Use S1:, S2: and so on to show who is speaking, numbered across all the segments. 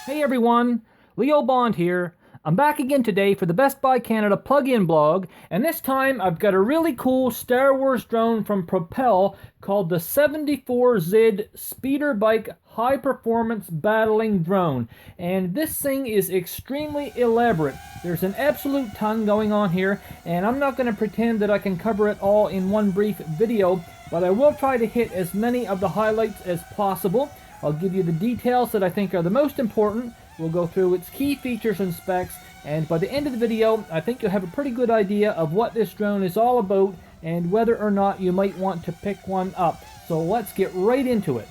S1: Hey everyone, Leo Bond here. I'm back again today for the Best Buy Canada plug-in blog, and this time I've got a really cool Star Wars drone from Propel called the 74Z Speeder Bike High Performance Battling Drone. And this thing is extremely elaborate. There's an absolute ton going on here, and I'm not going to pretend that I can cover it all in one brief video, but I will try to hit as many of the highlights as possible. I'll give you the details that I think are the most important. We'll go through its key features and specs, and by the end of the video, I think you'll have a pretty good idea of what this drone is all about and whether or not you might want to pick one up. So let's get right into it.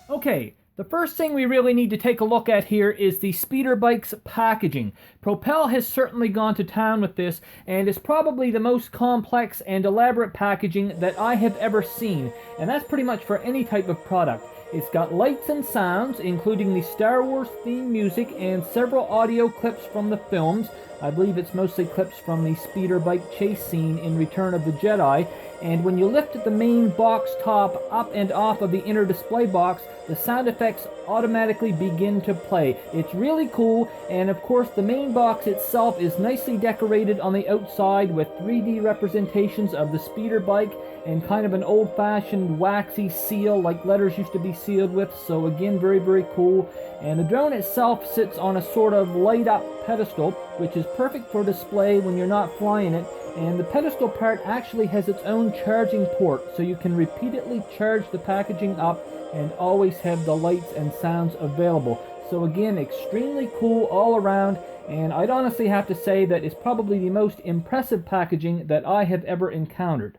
S1: Okay, the first thing we really need to take a look at here is the Speeder Bike's packaging. Propel has certainly gone to town with this, and it's probably the most complex and elaborate packaging that I have ever seen, and that's pretty much for any type of product. It's got lights and sounds, including the Star Wars theme music and several audio clips from the films. I believe it's mostly clips from the speeder bike chase scene in Return of the Jedi. And when you lift the main box top up and off of the inner display box, the sound effects automatically begin to play. It's really cool, and of course the main box itself is nicely decorated on the outside with 3D representations of the speeder bike and kind of an old-fashioned waxy seal like letters used to be sealed with, so again, very, very cool. And the drone itself sits on a sort of light-up pedestal, which is perfect for display when you're not flying it. And the pedestal part actually has its own charging port, so you can repeatedly charge the packaging up and always have the lights and sounds available. So again, extremely cool all around, and I'd honestly have to say that it's probably the most impressive packaging that I have ever encountered.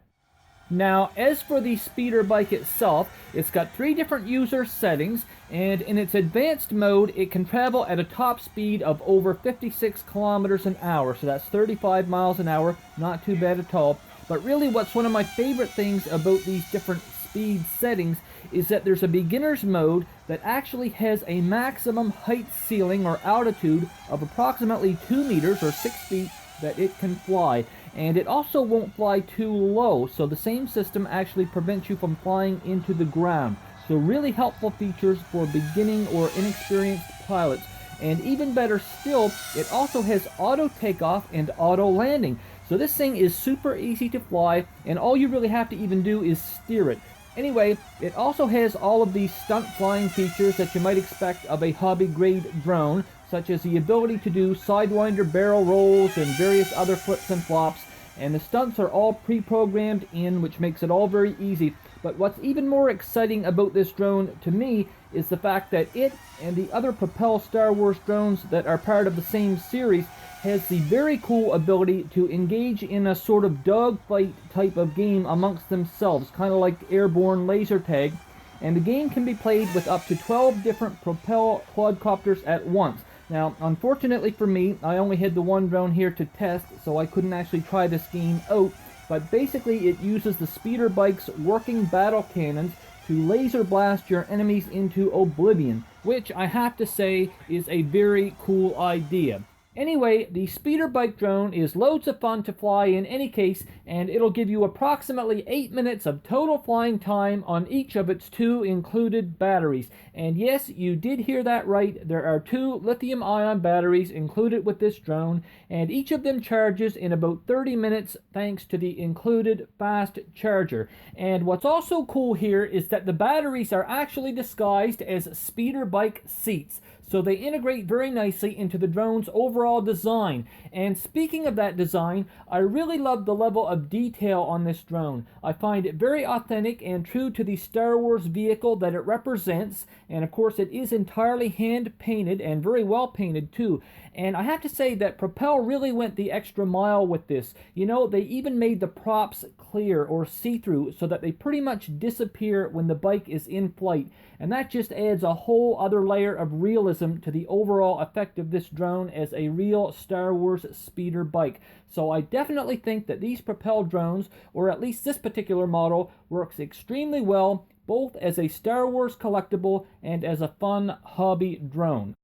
S1: Now, as for the speeder bike itself, it's got 3 different user settings, and in its advanced mode, it can travel at a top speed of over 56 kilometers an hour, so that's 35 miles an hour, not too bad at all. But really what's one of my favorite things about these different speed settings is that there's a beginner's mode that actually has a maximum height ceiling or altitude of approximately 2 meters or 6 feet that it can fly. And it also won't fly too low, so the same system actually prevents you from flying into the ground. So really helpful features for beginning or inexperienced pilots. And even better still, it also has auto takeoff and auto landing. So this thing is super easy to fly, and all you really have to even do is steer it. Anyway, it also has all of these stunt flying features that you might expect of a hobby-grade drone, such as the ability to do sidewinder barrel rolls and various other flips and flops, and the stunts are all pre-programmed in, which makes it all very easy. But what's even more exciting about this drone to me is the fact that it and the other Propel Star Wars drones that are part of the same series has the very cool ability to engage in a sort of dogfight type of game amongst themselves, kind of like airborne laser tag, and the game can be played with up to 12 different Propel quadcopters at once. Now, unfortunately for me, I only had the one drone here to test, so I couldn't actually try this game out, but basically it uses the speeder bike's working battle cannons to laser blast your enemies into oblivion, which I have to say is a very cool idea. Anyway, the speeder bike drone is loads of fun to fly in any case, and it'll give you approximately 8 minutes of total flying time on each of its 2 included batteries. And yes, you did hear that right, there are 2 lithium-ion batteries included with this drone, and each of them charges in about 30 minutes thanks to the included fast charger. And what's also cool here is that the batteries are actually disguised as speeder bike seats, so they integrate very nicely into the drone's overall design. And speaking of that design, I really love the level of detail on this drone. I find it very authentic and true to the Star Wars vehicle that it represents, and of course it is entirely hand painted and very well painted too. And I have to say that Propel really went the extra mile with this. You know, they even made the props clear or see-through so that they pretty much disappear when the bike is in flight. And that just adds a whole other layer of realism to the overall effect of this drone as a real Star Wars speeder bike. So I definitely think that these Propel drones, or at least this particular model, works extremely well, both as a Star Wars collectible and as a fun hobby drone.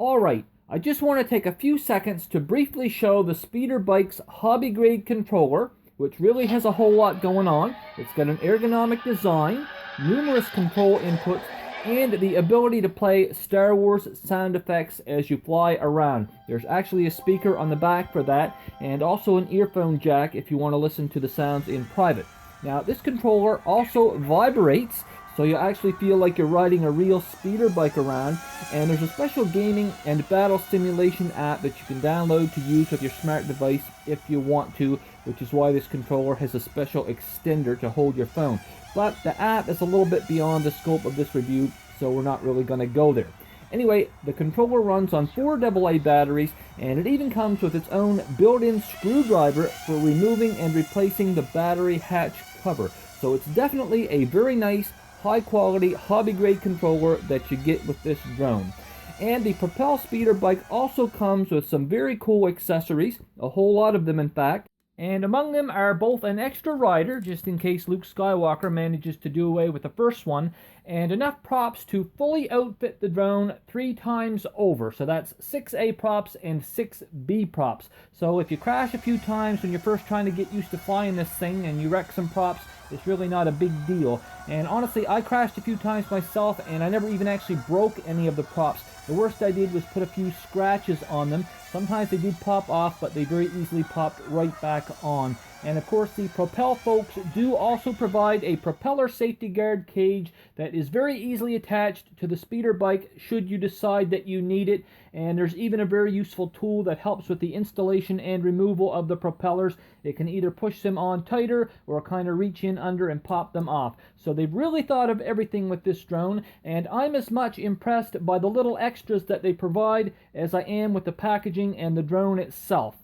S1: Alright, I just want to take a few seconds to briefly show the speeder bike's hobby grade controller, which really has a whole lot going on. It's got an ergonomic design, numerous control inputs, and the ability to play Star Wars sound effects as you fly around. There's actually a speaker on the back for that, and also an earphone jack if you want to listen to the sounds in private. Now, this controller also vibrates, so you actually feel like you're riding a real speeder bike around, and there's a special gaming and battle simulation app that you can download to use with your smart device if you want to, which is why this controller has a special extender to hold your phone. But the app is a little bit beyond the scope of this review, so we're not really going to go there. Anyway, the controller runs on 4 AA batteries, and it even comes with its own built-in screwdriver for removing and replacing the battery hatch cover. So it's definitely a very nice, high-quality, hobby-grade controller that you get with this drone. And the Propel Speeder Bike also comes with some very cool accessories, a whole lot of them in fact. And among them are both an extra rider, just in case Luke Skywalker manages to do away with the first one, and enough props to fully outfit the drone 3 times over. So that's 6 A props and 6 B props. So if you crash a few times when you're first trying to get used to flying this thing and you wreck some props, it's really not a big deal. And honestly, I crashed a few times myself, and I never even actually broke any of the props. The worst I did was put a few scratches on them. Sometimes they did pop off, but they very easily popped right back on. And of course, the Propel folks do also provide a propeller safety guard cage that is very easily attached to the speeder bike should you decide that you need it. And there's even a very useful tool that helps with the installation and removal of the propellers. It can either push them on tighter or kind of reach in under and pop them off. So they've really thought of everything with this drone, and I'm as much impressed by the little extras that they provide as I am with the packaging and the drone itself.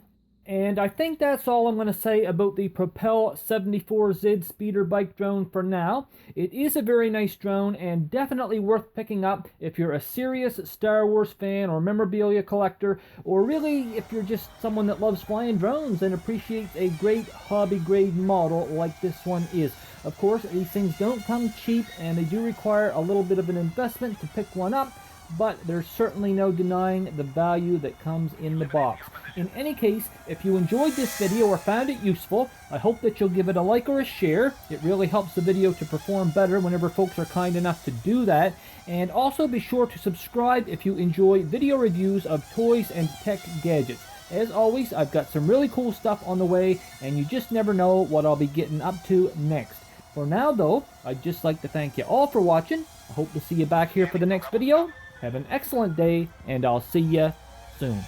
S1: And I think that's all I'm going to say about the Propel 74Z speeder bike drone for now. It is a very nice drone and definitely worth picking up if you're a serious Star Wars fan or memorabilia collector, or really if you're just someone that loves flying drones and appreciates a great hobby grade model like this one is. Of course, these things don't come cheap and they do require a little bit of an investment to pick one up, but there's certainly no denying the value that comes in the box. In any case, if you enjoyed this video or found it useful, I hope that you'll give it a like or a share. It really helps the video to perform better whenever folks are kind enough to do that. And also be sure to subscribe if you enjoy video reviews of toys and tech gadgets. As always, I've got some really cool stuff on the way, and you just never know what I'll be getting up to next. For now though, I'd just like to thank you all for watching. I hope to see you back here for the next video. Have an excellent day, and I'll see you soon.